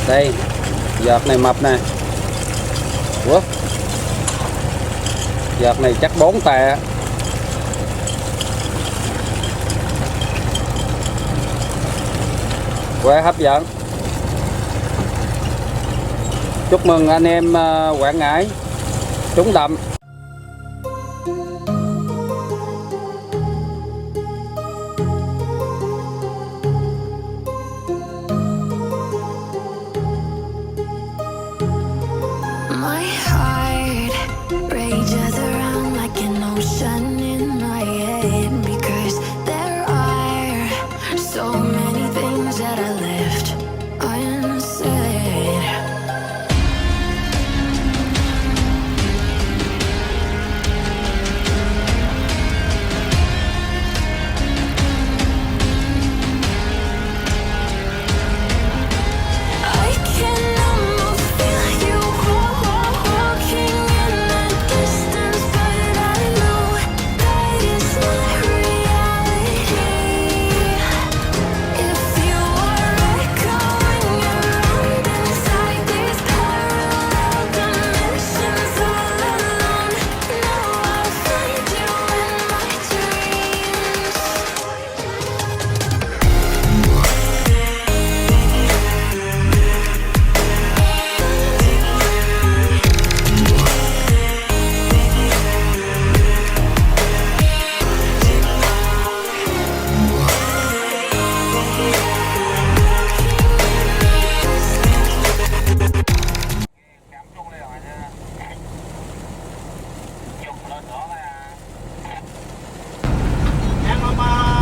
Đây, giọt này mập nè. Ủa? Giọt này chắc 4 tè. Quá hấp dẫn. Chúc mừng anh em Quảng Ngãi trúng đậm. My heart rages around like an ocean in my head because there are so many things that I left unsaid. I can almost feel you walking in the distance, but I know that it's not reality. If you are echoing around inside these parallel dimensions all alone, now I'll find you in my dreams.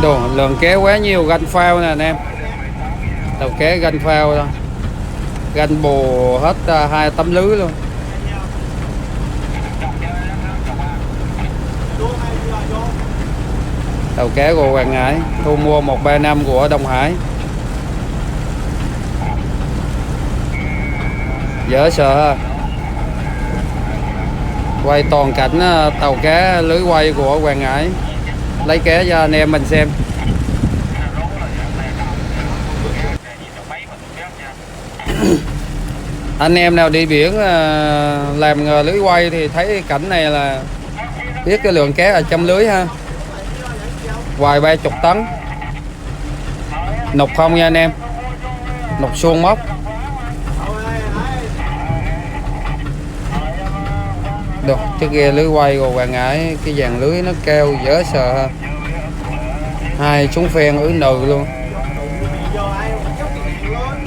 Đồ lường kéo quá nhiều ganh phao nè anh em. Tàu kéo ganh phao thôi. Ganh bù hết 2 tấm lưới luôn. Tàu kéo của Quảng Ngãi thu mua 135 của Đông Hải. Dễ sợ ha. Quay toàn cảnh tàu cá lưới quay của Quảng Ngãi, lấy ké cho anh em mình xem. Anh em nào đi biển làm nghề lưới quay thì thấy cảnh này là biết cái lượng cá ở trong lưới ha. Hoài 30 tấn. Nục không nha anh em, nục suông móc. Được, chiếc ghe lưới quay của Quảng Ngãi, cái dàn lưới nó keo dễ sợ ha. 2 súng phen ứ nừ luôn.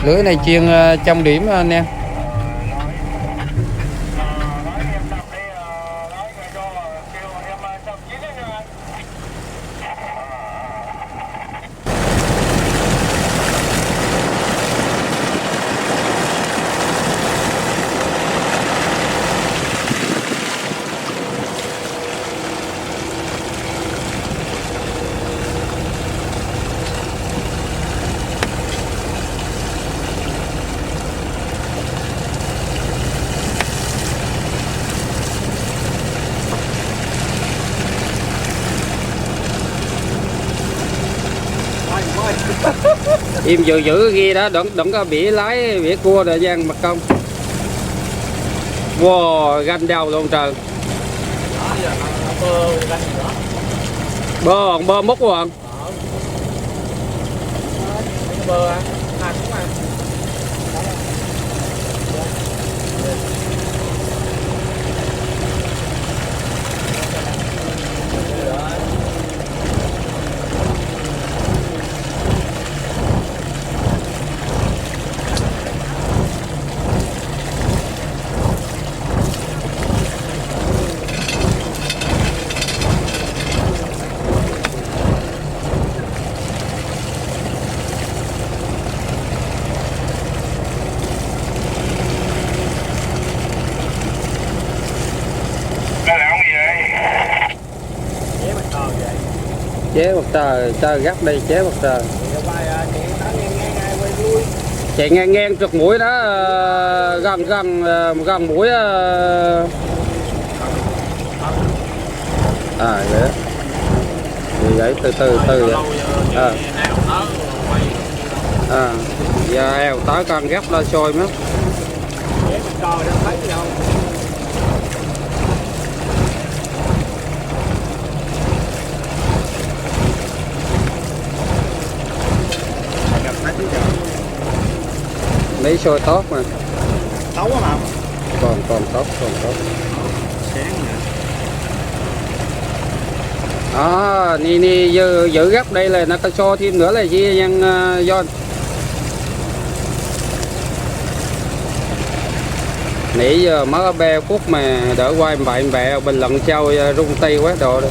Lưới này chiên trăm điểm anh em. Im giữ giữ ghi đó, đừng có bị lái bị cua thời gian mặt công. Wow, ganh đầu luôn trời. Bơ múc luôn. Chế một tờ gắt đây, chế một tờ. Chạy ngang trượt mũi đó, gần mũi. Vậy đó. Thì vậy từ vậy. À, giờ eo tới con gấp lên sôi mất. Coi đâu thấy đâu. Gặp mấy thứ giờ. Mấy sôi tốt mà. Xấu mà. Còn tốt, còn tốt. Sáng nè. À, ni giữ gấp đây là nó có cho thêm nữa là gì nhân John. Nãy giờ mới bè phút mà đỡ quay bạn bè bình luận trâu rung tay quá đồ đó.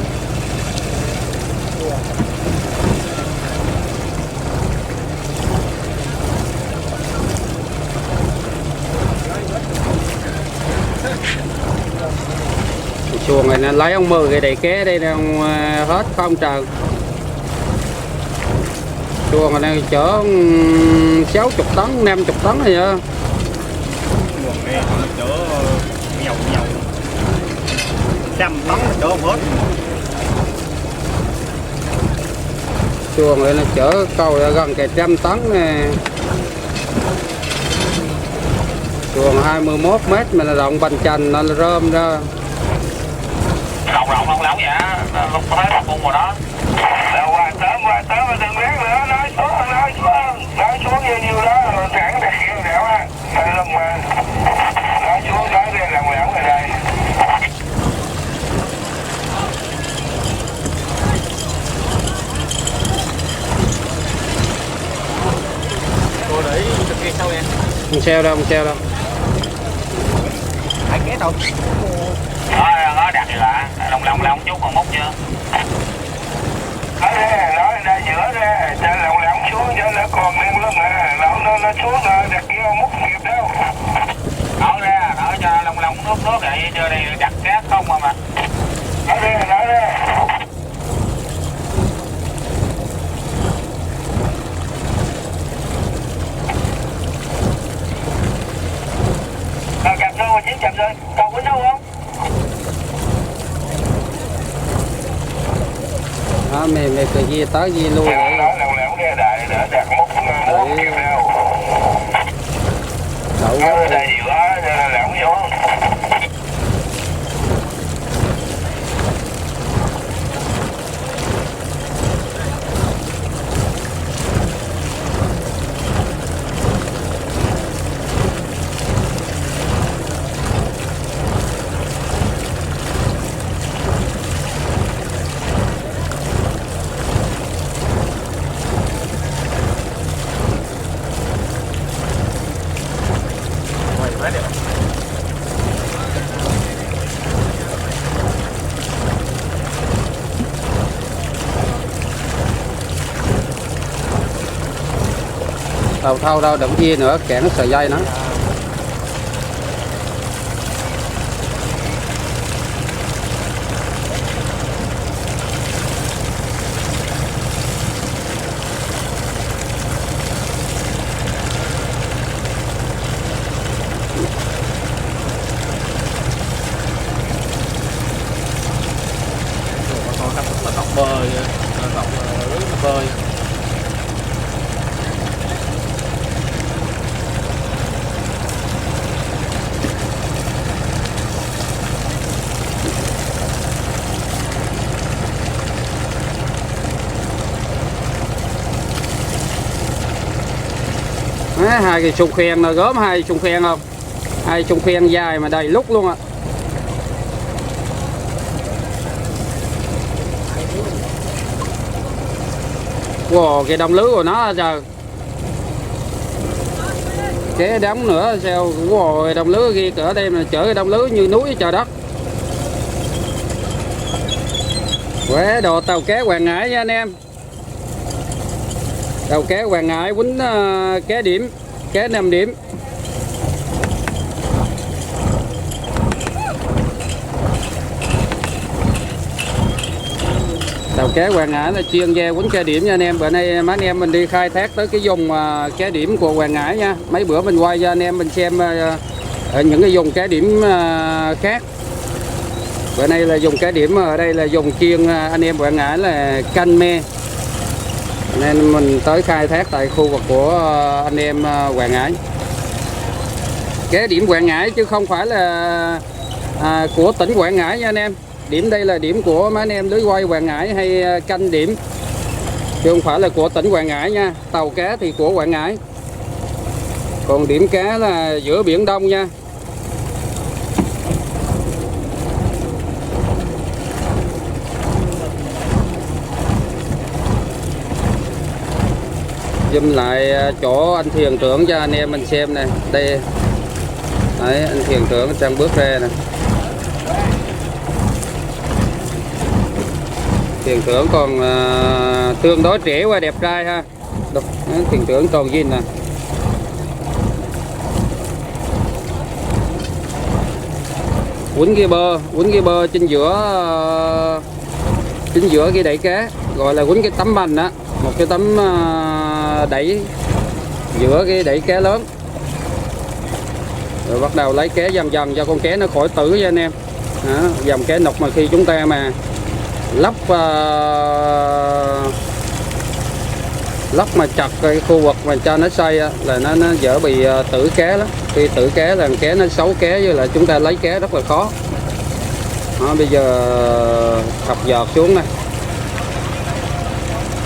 Xuồng này nó lấy ông 10 cái đầy ké đây đang hết không trời. Xuồng này chở 60 tấn 50 tấn rồi vậy. Nguồn này chở nhiều 100 tấn chở không hết. Xuồng này nó chở cầu là gần cả 100 tấn nè. Xuồng 21 mét mà là rộng bành chành nó rơm ra. Rộng không lắm vậy, không thấy một cung rồi đó. Qua tớm mà đừng biết nữa, nói xuống nhiều đó, rồi cản để khiêu đẻo á. Thay lưng mà, nói xuống nói đây lòng lẻo rồi đây. Cô để thực kia sau em. Không sao đâu, không sao đâu. Hãy ké đâu. Nó đặt gì lạ, lòng chút còn múc chưa? Nói ra giữa ra, cho lòng xuống cho nó còn lên lưng à, nó xuống rồi, đặt kia múc kịp đâu. Nói cho lòng nước vậy, chưa đây đặt cát không mà. Nói ra. Cặp rồi, chiến chậm rồi, còn quýnh đâu không? Đó, mày cái gì tới gì luôn vậy? Nói lòng nghe đại để đặt múc kịp đâu. Đậu Nói ra nhiều quá, cho nên lỏng xuống. Đầu thâu đâu đừng chia nữa, kẹn sợi dây nó. Tóc bơi, tóc bơi. Á, hai cái sùng khen nó gớm, hai sùng khen không? Hai sùng khen dài mà đầy lúc luôn ạ. Wow, cái đồng lưới của nó giờ cái đóng nữa sao. Wow, đồng lưới kia cỡ đây mà chở cái đồng lưới như núi trời đất. Quế đồ tàu cá Hoàng Ngãi nha anh em. Tàu cá Hoàng Ngãi quýnh cá điểm, cá 5 điểm. Tàu cá Hoàng Ngãi là chuyên gia quýnh cá điểm nha anh em. Bữa nay mấy anh em mình đi khai thác tới cái vùng cá điểm của Hoàng Ngãi nha. Mấy bữa mình quay cho anh em mình xem ở những cái vùng cá điểm khác. Bữa nay là dùng cá điểm ở đây là dùng chuyên anh em Hoàng Ngãi là canh me. nên mình tới khai thác tại khu vực của anh em Quảng Ngãi. Cái điểm Quảng Ngãi chứ không phải là của tỉnh Quảng Ngãi nha anh em. Điểm đây là điểm của mấy anh em lưới quay Quảng Ngãi hay canh điểm, chứ không phải là của tỉnh Quảng Ngãi nha. Tàu cá thì của Quảng Ngãi, còn điểm cá là giữa Biển Đông nha. Zoom lại chỗ anh thuyền trưởng cho anh em mình xem nè. Đây đấy, anh thuyền trưởng đang bước ra nè. Thuyền trưởng còn tương đối trẻ và đẹp trai ha. Đấy, thuyền trưởng còn zin nè. Quýnh ghi bơ trên giữa cái đẩy cá, gọi là quýnh cái tấm bành á, một cái tấm đẩy giữa cái đẩy cá lớn. Rồi bắt đầu lấy cá dần dần cho con cá nó khỏi tử nha anh em. Đó, dòng cá nục mà khi chúng ta mà lóc mà chặt cái khu vực mà cho nó xoay là nó dễ bị tử cá lắm. Khi tử cá là cá nó xấu cá, với là chúng ta lấy cá rất là khó. Đó, bây giờ thọc giọt xuống này.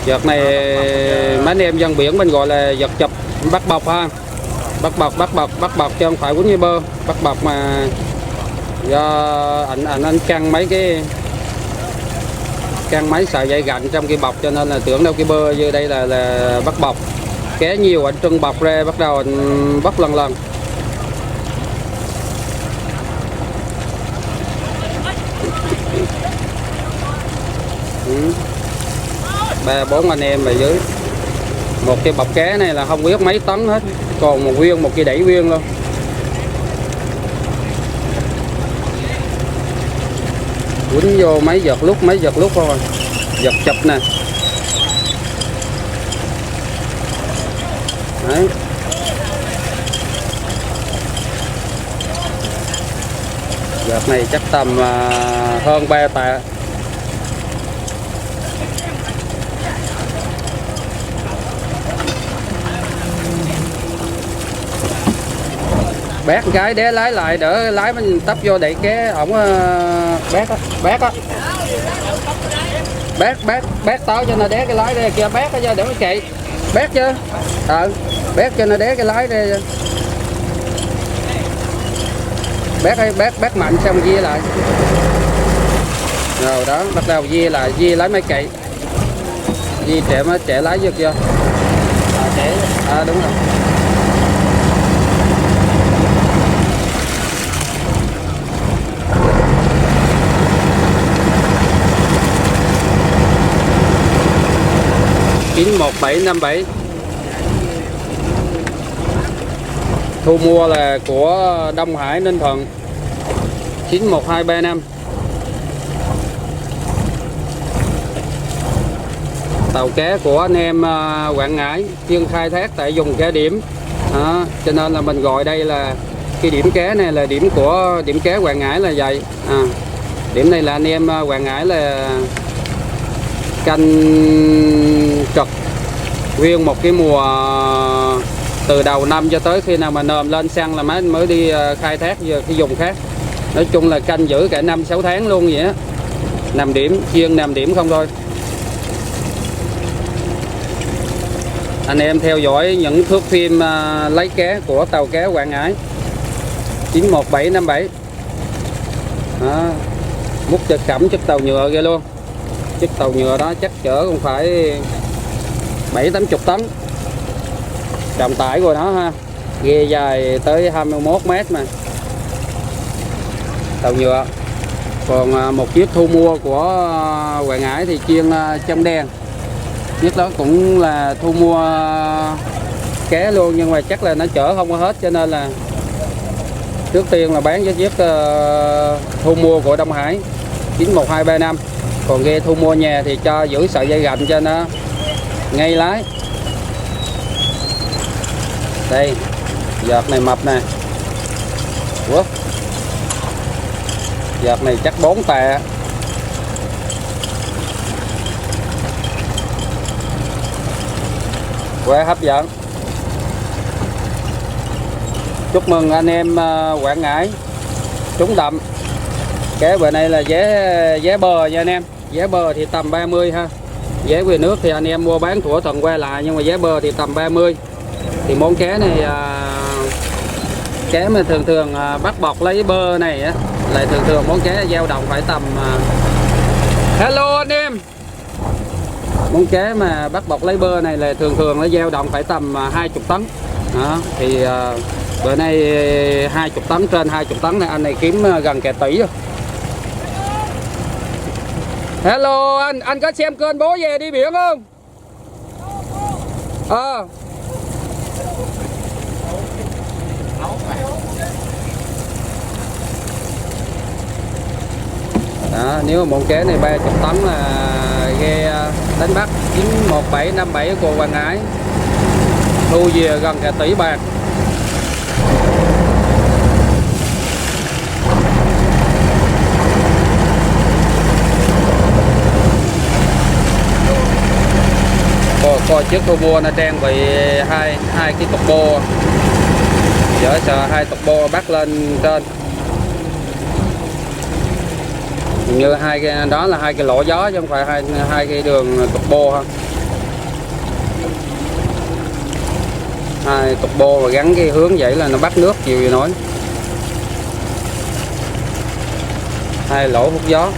Giọt này mấy anh em dân biển mình gọi là giọt chụp, bắt bọc ha. Bắt bọc chứ không phải quýnh như bơ. Bắt bọc mà do anh căng mấy sợi dây gạnh trong cái bọc, cho nên là tưởng đâu cái bơ như đây là bắt bọc. Cá nhiều anh trưng bọc ra, bắt đầu anh bắt lần. Ba bốn anh em ở dưới. Một cái bọc cá này là không biết mấy tấn hết, còn một cái đẩy viên luôn. Quýnh vô mấy giọt lúc thôi. Giọt chụp nè. Đấy. Giọt này chắc tầm hơn 3 tạ. Bét cái đế lái lại đỡ lái mình tấp vô đẩy cá ổng. Bét tao cho nó đế cái lái đây kia, bét cho để nó chạy. Bét chứ. Bét cho nó đế cái lái đây. Bét mạnh xong dê lại. Rồi đó, bắt đầu dê lái máy cậy. Dê trẻ lái vô chưa? Trẻ. Đúng rồi. Chín 1757. Thu mua là của Đông Hải Ninh Thuận 91235. Tàu cá của anh em Quảng Ngãi chuyên khai thác tại vùng cá điểm. Đó, cho nên là mình gọi đây là cái điểm cá này là điểm của điểm cá Quảng Ngãi là vậy. Điểm này là anh em Quảng Ngãi là canh trực nguyên một cái mùa, từ đầu năm cho tới khi nào mà nồm lên xăng là mới đi khai thác về cái vùng khác. Nói chung là canh giữ cả 5-6 tháng luôn vậy á. Nằm điểm, chuyên nằm điểm không thôi. Anh em theo dõi những thước phim lấy cá của tàu cá Quảng Ngãi 91757. Đó, múc cho cẩm chiếc tàu nhựa kia luôn. Chiếc tàu nhựa đó chắc chở không phải 7-80 tấn. Trọng tải của nó ha, ghe dài tới 21 mét mà. Tàu nhựa. Còn một chiếc thu mua của Quảng Ngãi thì chuyên trong đen. Nhất đó cũng là thu mua cá luôn, nhưng mà chắc là nó chở không có hết, cho nên là trước tiên là bán với chiếc thu mua của Đông Hải 91235. Còn ghe thu mua nhà thì cho giữ sợi dây gạnh cho nó ngay lái. Đây, giọt này mập nè. Ủa? Giọt này chắc 4 tạ. Quá hấp dẫn. Chúc mừng anh em Quảng Ngãi trúng đậm. Cái bữa nay là vé bờ nha anh em. Vé bờ thì tầm 30 ha. Vé về nước thì anh em mua bán thỏa thuận quay lại, nhưng mà vé bờ thì tầm 30. Thì món cá này cá mà thường bắt bọc lấy bơ này á, lại thường món cá dao động phải tầm hello anh em. Món cá mà bắt bọc lấy bơ này là thường nó dao động phải tầm 20 tấn. Đó, thì bữa nay 20 tấn, trên 20 tấn này anh này kiếm gần cả tỷ rồi. Hello anh có xem kênh bố về đi biển không? Đó, nếu mà món cá này 30 tấn là ghe đánh bắt 91757 của Quảng Ngãi, thu về gần cả tỷ bạc. Coi chiếc thu mua nó trang bị hai cái turbo, dễ sợ hai turbo bắt lên trên. Như hai cái đó là hai cái lỗ gió chứ không phải hai cái đường turbo ha. Hai turbo mà gắn cái hướng vậy là nó bắt nước chiều gì nói. Hai lỗ hút gió.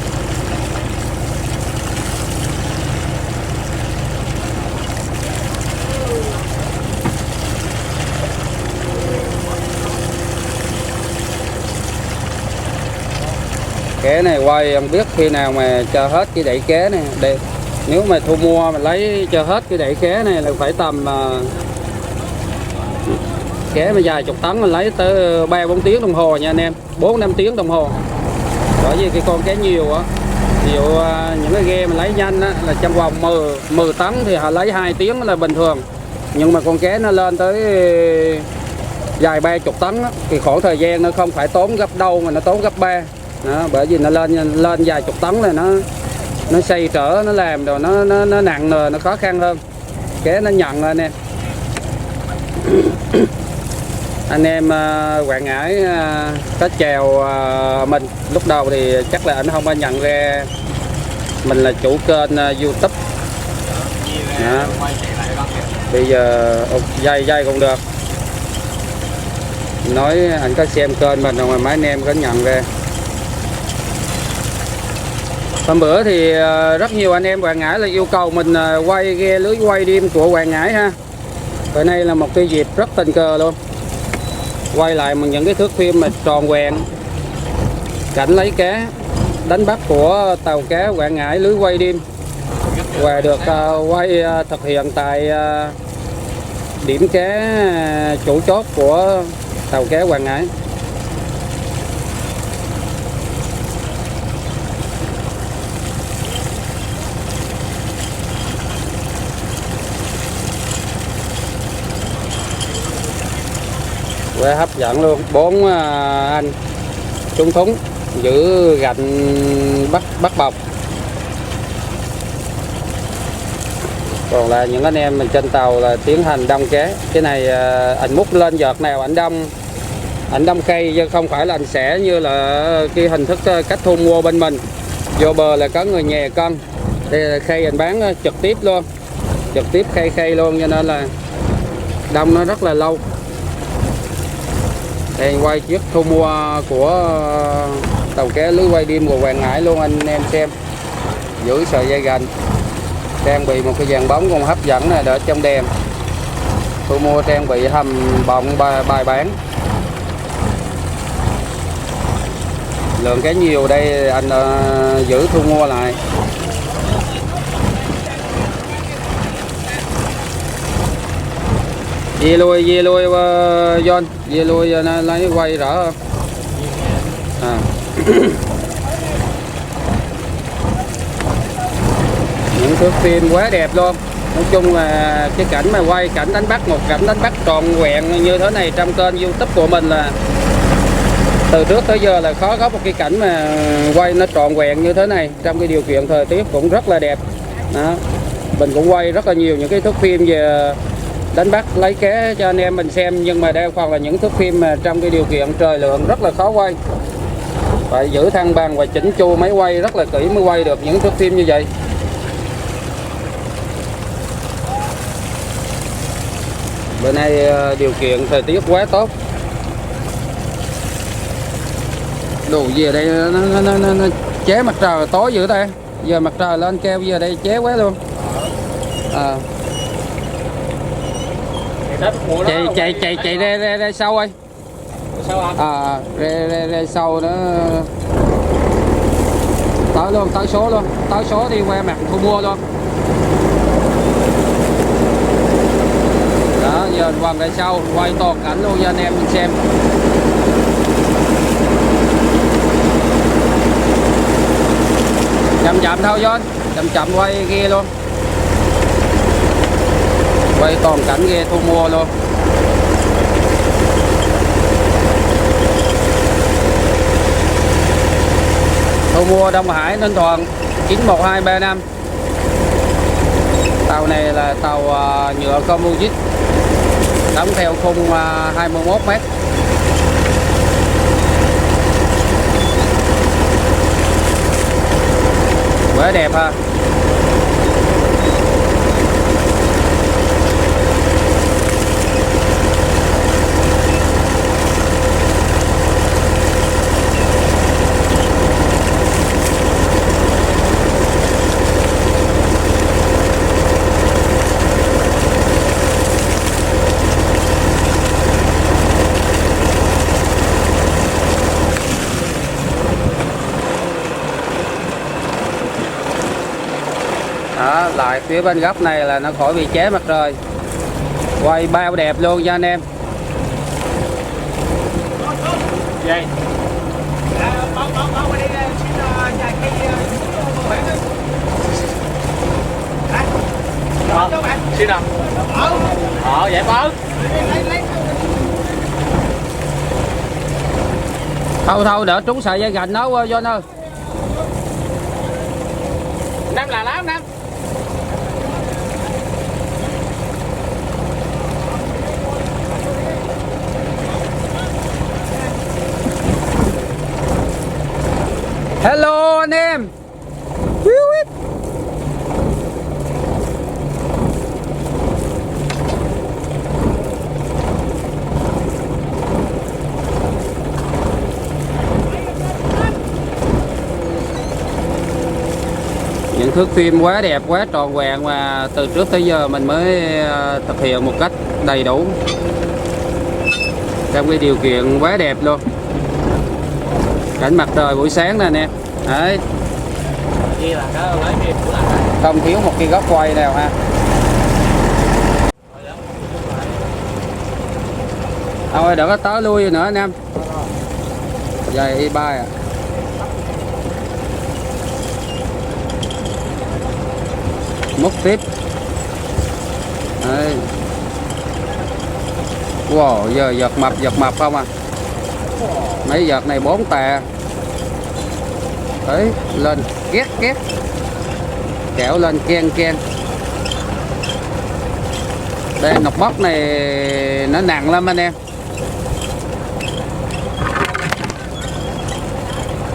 Cá này quay không biết khi nào mà cho hết cái đẩy cá này. Đây, nếu mà thu mua mà lấy cho hết cái đẩy cá này là phải tầm cá mà dài chục tấn mình lấy tới 3-4 tiếng đồng hồ nha anh em, 4-5 tiếng đồng hồ. Bởi vì cái con cá nhiều á, nhiều những cái ghe mà lấy nhanh á là trong vòng 10 tấn thì họ lấy 2 tiếng là bình thường. Nhưng mà con cá nó lên tới dài 30 tấn á, thì khoảng thời gian nó không phải tốn gấp đâu mà nó tốn gấp 3. Đó, bởi vì nó lên vài chục tấn là nó xây trở, nó làm rồi nó nặng nề, nó khó khăn hơn. Cá nó nhận lên em. Anh em Quảng Ngãi có chèo mình lúc đầu thì chắc là anh không có nhận ra mình là chủ kênh YouTube. Đó. Bây giờ dây cũng được. Nói anh có xem kênh mình rồi mà mấy anh em có nhận ra. Hôm bữa thì rất nhiều anh em Quảng Ngãi là yêu cầu mình quay ghe lưới quay đêm của Quảng Ngãi ha. Bữa nay là một cái dịp rất tình cờ luôn. Quay lại những cái thước phim mà tròn vẹn, cảnh lấy cá, đánh bắt của tàu cá Quảng Ngãi lưới quay đêm. Và được quay thực hiện tại điểm cá chủ chốt của tàu cá Quảng Ngãi. Quá hấp dẫn luôn, 4 anh trúng thúng giữ gạnh bắt bọc. Còn là những anh em mình trên tàu là tiến hành đông cá. Cái này anh múc lên giọt nào anh đông cây chứ không phải là anh xẻ như là cái hình thức cách thu mua bên mình. Vô bờ là có người nhà cân. Đây là khay anh bán trực tiếp luôn, trực tiếp khay luôn, cho nên là đông nó rất là lâu. Đây quay chiếc thu mua của tàu cá lưới quay đêm của Quảng Ngãi luôn anh em xem. Giữ sợi dây gành, trang bị một cái dàn bóng còn hấp dẫn này đỡ trong đèn. Thu mua trang bị hầm bọng bài bán. Lượng cá nhiều đây anh giữ thu mua lại. Về lui John, về lui lấy quay rõ hơn. Những thước phim quá đẹp luôn. Nói chung là cái cảnh mà quay cảnh đánh bắt, một cảnh đánh bắt trọn vẹn như thế này trong kênh YouTube của mình là từ trước tới giờ là khó có một cái cảnh mà quay nó trọn vẹn như thế này trong cái điều kiện thời tiết cũng rất là đẹp. Đó. Mình cũng quay rất là nhiều những cái thước phim về đánh bắt lấy ké cho anh em mình xem, nhưng mà đây còn là những thước phim mà trong cái điều kiện trời lượng rất là khó quay, phải giữ thăng bằng và chỉnh chu máy quay rất là kỹ mới quay được những thước phim như vậy. Bữa nay điều kiện thời tiết quá tốt. Đồ gì ở đây nó chế mặt trời tối dữ ta, giờ mặt trời lên keo giờ đây chế quá luôn. Chạy ra sau ơi. Sao anh? Ra sau nó tới luôn, tới số đi qua mặt thu mua luôn. Đó, giờ quăng ra sau quay toàn cảnh luôn cho anh em mình xem. Chậm thôi John, chậm quay ghe luôn, quay toàn cảnh ghe thu mua luôn. Thu mua Đông Hải Ninh Thuận 91235. Tàu này là tàu nhựa composite đóng theo khung 21 m. Quá đẹp ha. Đó, lại phía bên góc này là nó khỏi bị ché mặt trời, quay bao đẹp luôn cho anh em. Vậy. Xin nào. Vậy bớt. Thôi đỡ trúng sợi dây gạch nó quá John ơi. Năm là lắm năm. Hello anh em. Những thước phim quá đẹp, quá tròn vẹn mà từ trước tới giờ mình mới thực hiện một cách đầy đủ trong cái điều kiện quá đẹp luôn. Cảnh mặt trời buổi sáng nè anh em. Đấy. Không thiếu một cái góc quay nào ha. Thôi đừng có tới lui nữa anh em. Dây y bay à. Múc tiếp. Đấy. Wow, giờ giật mập không à. Mấy giật này 4 tà. Đấy, lên két kéo lên ken. Đây nọc bóc này nó nặng lắm anh em.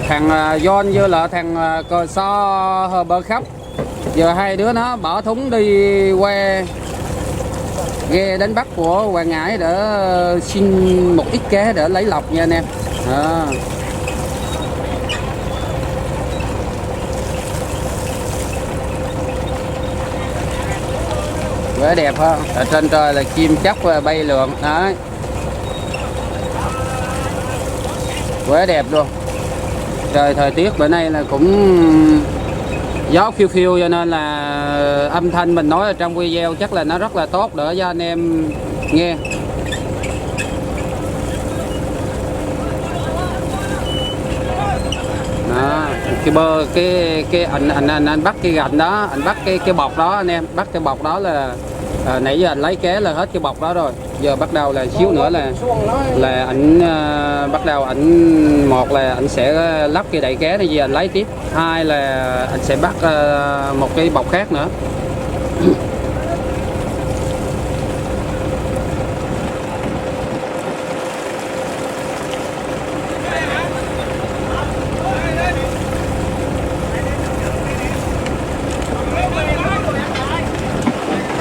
Thằng John với lại thằng cò so hờ bờ khóc. Giờ hai đứa nó bỏ thúng đi qua ghe đánh bắt của Hoàng Ngãi để xin một ít cá để lấy lọc nha anh em. Quá đẹp ha. Ở trên trời là chim chóc và bay lượn. Đấy. Quá đẹp luôn. Trời thời tiết bữa nay là cũng gió phiêu cho nên là âm thanh mình nói ở trong video chắc là nó rất là tốt để cho anh em nghe. Đó, cái bơ cái anh bắt cái gạch đó, anh bắt cái bọc đó anh em, bắt cái bọc đó là nãy giờ anh lấy ké là hết cái bọc đó rồi. Giờ bắt đầu là xíu nữa là anh bắt đầu anh một là anh sẽ lắp cái đậy ké này gì anh lấy tiếp, hai là anh sẽ bắt một cái bọc khác nữa.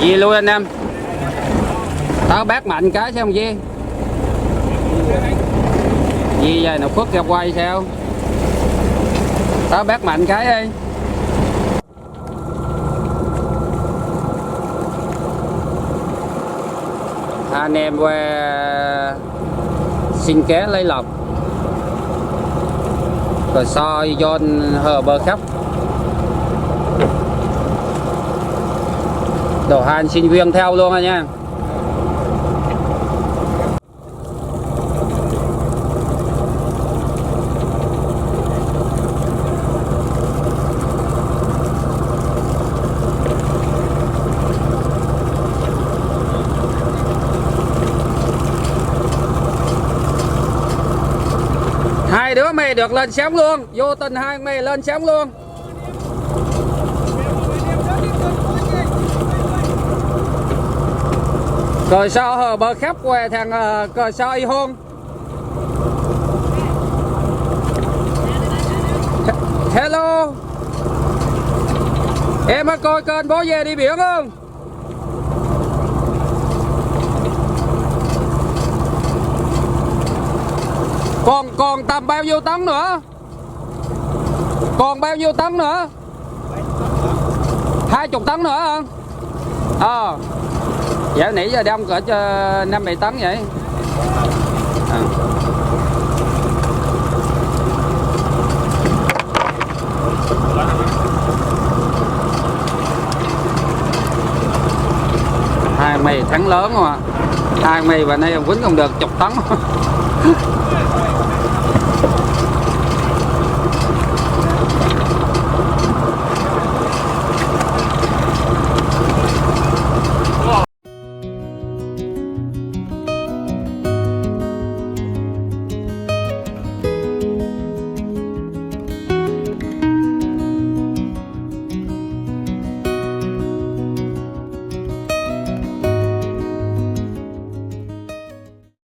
Gì luôn anh em. Tao bác mạnh cái xem gì. Gì vậy nào Phước gặp quay sao? Tao bác mạnh cái đi. Anh em qua xin ké lấy lọc rồi soi John hờ bờ khắp đồ hàng sinh viên theo luôn rồi nha. Hai đứa mày được lên sáng luôn, vô tình hai mày lên sáng luôn. Rồi sao hờ bờ khắp qua thằng cờ sao y hôn. Hello. Em có coi kênh bố về đi biển không? Còn tầm bao nhiêu tấn nữa? Còn bao nhiêu tấn nữa? 20 tấn nữa hả? Dạ nãy giờ đông cỡ cho 5-7 tấn vậy. Hai mày thắng lớn không ạ? Hai mày và nay quýnh không được 10 tấn.